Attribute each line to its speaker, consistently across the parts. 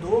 Speaker 1: 2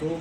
Speaker 1: 2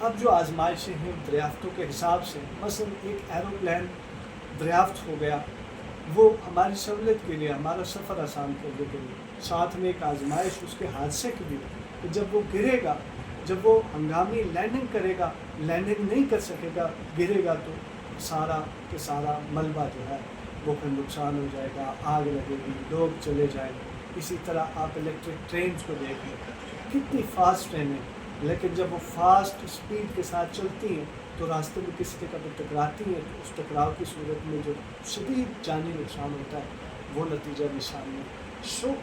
Speaker 1: اب جو آزمائشیں ہیں دریافتوں کے حساب سے، مثلا ایک ایروپلین دریافت ہو گیا، وہ ہماری سہولت کے لیے، ہمارا سفر آسان کرنے کے لیے، ساتھ میں ایک آزمائش اس کے حادثے کی بھی، کہ جب وہ گرے گا، جب وہ ہنگامی لینڈنگ کرے گا، لینڈنگ نہیں کر سکے گا، گرے گا تو سارا کے سارا ملبہ جو ہے وہ پھر نقصان ہو جائے گا، آگ لگے گی، لوگ چلے جائیں گے۔ اسی طرح آپ الیکٹرک ٹرینز کو دیکھ لیں، کتنی فاسٹ ٹرینیں، لیکن جب وہ فاسٹ اسپیڈ کے ساتھ چلتی ہیں تو راستے میں کسی کے کبھی ٹکراتی ہیں، تو اس ٹکراؤ کی صورت میں جو شدید جانی نقصان ہوتا ہے وہ نتیجہ بھی سامنے۔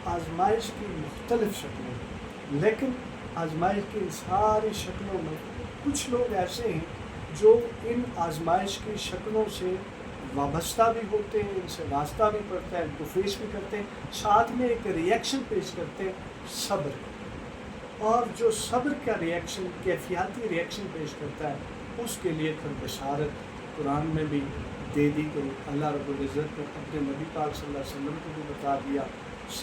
Speaker 1: آزمائش کی مختلف شکلیں ہیں، لیکن آزمائش کی ان ساری شکلوں میں کچھ لوگ ایسے ہیں جو ان آزمائش کی شکلوں سے وابستہ بھی ہوتے ہیں، ان سے راستہ بھی پڑتا ہے، ان کو فیس بھی کرتے ہیں، ساتھ میں ایک ریئیکشن پیش کرتے ہیں، صبر۔ اور جو صبر کا ریئیکشن، کیفیاتی ریئیکشن پیش کرتا ہے، اس کے لیے پھر بشارت قرآن میں بھی دے دی گئی۔ اللہ رب العزت نے اپنے نبی پاک صلی اللہ علیہ وسلم کو بھی بتا دیا،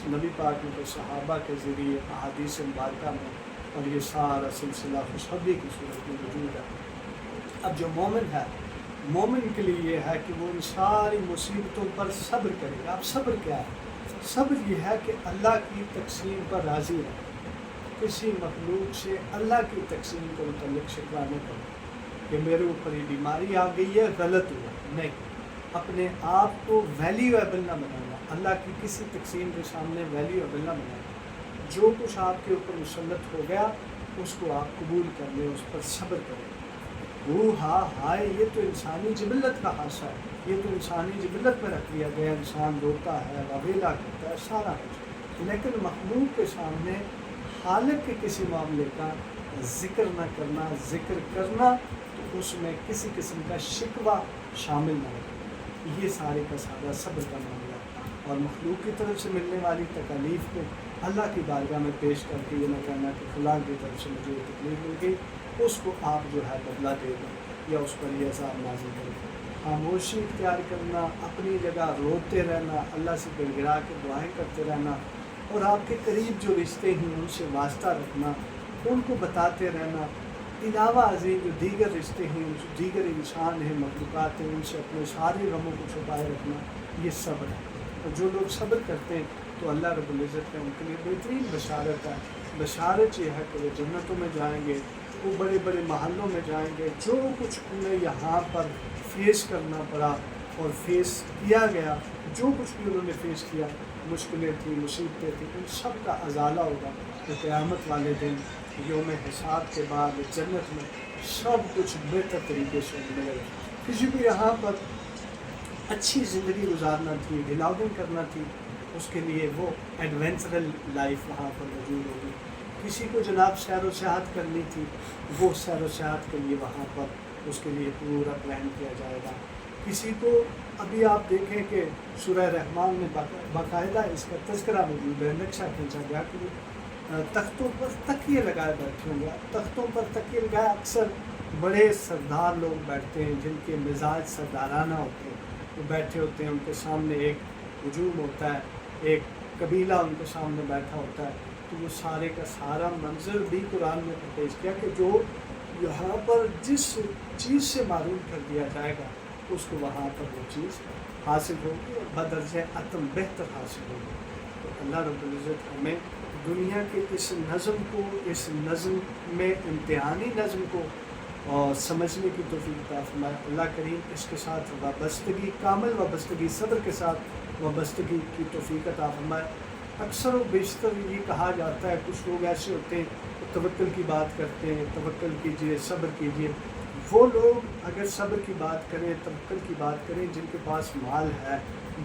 Speaker 1: نبی پاک نے تو صحابہ کے ذریعے احادیث مبارکہ میں، اور یہ سارا سلسلہ خوشخبری کی صورت میں موجود ہے۔ اب جو مومن ہے، مومن کے لیے یہ ہے کہ وہ ان ساری مصیبتوں پر صبر کرے گا۔ اب صبر کیا ہے؟ صبر یہ ہے کہ اللہ کی تقسیم پر راضی رہے، کسی مخلوق سے اللہ کی تقسیم کے متعلق شکوہ نہ کرو کہ میرے اوپر یہ بیماری آ گئی ہے، غلط ہوا، نہیں، اپنے آپ کو ویلیویبل نہ بنانا، اللہ کی کسی تقسیم کے سامنے ویلیویبل نہ بنانا۔ جو کچھ آپ کے اوپر مسلط ہو گیا اس کو آپ قبول کر لیں، اس پر صبر کریں۔ ہائے، یہ تو انسانی جبلت کا حادثہ ہے، یہ تو انسانی جبلت میں رکھ دیا گیا، انسان روتا ہے، واویلا کرتا ہے، سارا کچھ، لیکن مخلوق کے سامنے خالق کے کسی معاملے کا ذکر نہ کرنا، ذکر کرنا تو اس میں کسی قسم کا شکوہ شامل نہ ہو، یہ سارے کا سارا صبر کا معاملہ ہے۔ اور مخلوق کی طرف سے ملنے والی تکالیف کو اللہ کی بارگاہ میں پیش کر کے یہ نہ کہنا کہ فلاں کی طرف سے مجھے یہ تکلیف مل گئی، اس کو آپ جو ہے بدلہ دے دیں یا اس پر یہ عذاب نازل کریں۔ خاموشی اختیار کرنا، اپنی جگہ روتے رہنا، اللہ سے گڑ گڑا کے دعائیں کرتے رہنا، اور آپ کے قریب جو رشتے ہیں ان سے واسطہ رکھنا، ان کو بتاتے رہنا، علاوہ ازیں جو دیگر رشتے ہیں، دیگر انسان ہیں، مخلوقات ہیں، ان سے اپنے سارے غموں کو چھپائے رکھنا، یہ صبر ہے۔ اور جو لوگ صبر کرتے ہیں تو اللہ رب العزت نے ان کے لیے بہترین بشارت ہے۔ بشارت یہ ہے کہ وہ جنتوں میں جائیں گے، وہ بڑے بڑے محلوں میں جائیں گے، جو کچھ انہیں یہاں پر فیس کرنا پڑا اور فیس کیا گیا، جو کچھ بھی انہوں نے فیس کیا، مشکلیں تھیں، مصیبتیں تھیں، ان سب کا ازالہ ہوگا کہ قیامت والے دن یوم حساب کے بعد جنت میں سب کچھ بہتر طریقے سے ملے گا۔ کسی کو یہاں پر اچھی زندگی گزارنا تھی، بلاگنگ کرنا تھی، اس کے لیے وہ ایڈونچرل لائف وہاں پر موجود ہوگی۔ کسی کو جناب سیر و سیاحت کرنی تھی، وہ سیر و سیاحت کے لیے وہاں پر اس کے لیے پورا پلان کیا جائے گا۔ کسی کو ابھی آپ دیکھیں کہ سورہ رحمان میں باقاعدہ اس کا تذکرہ موجود ہے، نقشہ کھینچا گیا کہ تختوں پر تکیے لگائے بیٹھے ہوں گے۔ تختوں پر تکیے لگائے اکثر بڑے سردار لوگ بیٹھتے ہیں جن کے مزاج سردارانہ ہوتے ہیں، وہ بیٹھے ہوتے ہیں، ان کے سامنے ایک ہجوم ہوتا ہے، ایک قبیلہ ان کے سامنے بیٹھا ہوتا ہے، تو وہ سارے کا سارا منظر بھی قرآن میں پیش کیا کہ جو یہاں پر جس چیز سے معروف کر دیا جائے گا اس کو وہاں پر وہ چیز حاصل ہوگی اور بدرجہ اتم بہتر حاصل ہوگی۔ تو اللہ رب العزت ہمیں دنیا کے اس نظم کو، اس نظم میں امتحانی نظم کو سمجھنے کی توفیق عطا فرمائے۔ اللہ کریم اس کے ساتھ وابستگی، کامل وابستگی، صبر کے ساتھ وابستگی کی توفیق عطا فرمائے۔ اکثر و بیشتر یہ کہا جاتا ہے، کچھ لوگ ایسے ہوتے ہیں توکل کی بات کرتے ہیں، توکل کیجئے، صبر کیجئے۔ وہ لوگ اگر صبر کی بات کریں، توکل کی بات کریں، جن کے پاس مال ہے،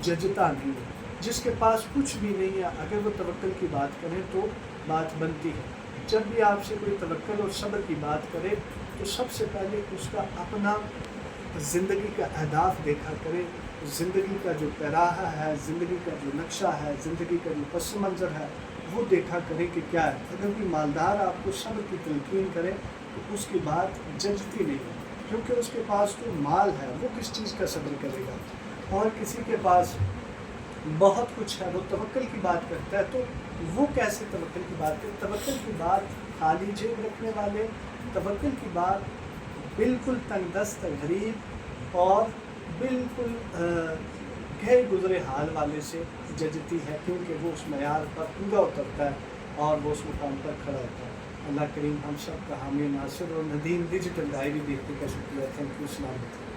Speaker 1: ججتا نہیں ہے، جس کے پاس کچھ بھی نہیں ہے، اگر وہ توکل کی بات کریں تو بات بنتی ہے۔ جب بھی آپ سے کوئی توکل اور صبر کی بات کرے تو سب سے پہلے اس کا اپنا زندگی کا اہداف دیکھا کریں، زندگی کا جو پیراہا ہے، زندگی کا جو نقشہ ہے، زندگی کا جو پس منظر ہے، وہ دیکھا کریں کہ کیا ہے۔ اگر کوئی مالدار آپ کو صبر کی تلقین کرے تو اس کی بات ججتی نہیں ہے، کیونکہ اس کے پاس تو مال ہے، وہ کس چیز کا صبر کرے گا۔ اور کسی کے پاس بہت کچھ ہے، وہ توکل کی بات کرتا ہے، تو وہ کیسے توکل کی بات کرے؟ توکل کی بات خالی جیب رکھنے والے، توکل کی بات بالکل تنگ دست غریب اور بالکل گئے گزرے حال والے سے ججتی ہے، کیونکہ وہ اس معیار پر پورا اترتا ہے اور وہ اس مقام پر کھڑا ہوتا ہے۔ اللہ کریم ہم سب کا حامی ناصر اور ندیم ڈیجیٹل ڈائری دیکھنے کا شکریہ۔ تھینک یو، السلام علیکم۔